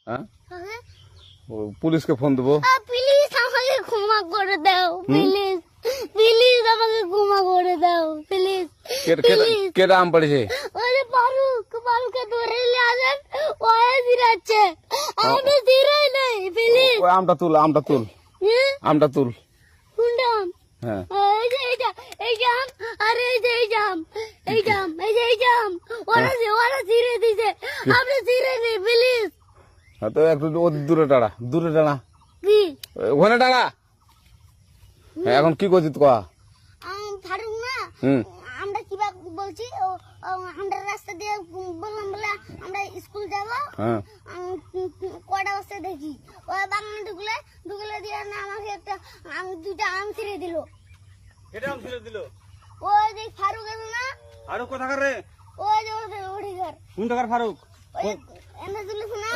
হ্যাঁ, পুলিশকে ফোন দেবো। প্লিজ আমাকে ক্ষমা করে দাও, প্লিজ প্লিজ আমাকে ক্ষমা করে দাও, প্লিজ। কেটা আম পড়েছে? ওই যে পারুকে ধরে নিয়ে আসেন, ওই দিরাচ্ছে, আমি দিরাই নাই, প্লিজ। ওই আমটা তুল, আমটা তুল। কোনটা আম? হ্যাঁ, এই যে এই জাম, আর এই যে এই জাম, এই জাম, ওরা ছিঁড়ে দিছে, আপনি ছিঁড়ে নেই, প্লিজ। তো একটু দূরে টাড়া, কি ওখানে টাড়া। এখন কি করছিস কয়া? ফারুক না, আমরা কিভাবে বলছি, আমরা রাস্তা দিয়ে বললাম বলে আমরা স্কুল যাবো, কটা বসে দেখি ওই বাগানে ঢুকলে দিয়ে না আমাকে দুটা আম ছিঁড়ে দিল। এটা আম ছিঁড়ে দিল? ওই যে ফারুক এলো না, ফারুক কোথাকার রে? ওই যে ওঠে ঘর। কোন টাকার ফারুক? এনে দিল না।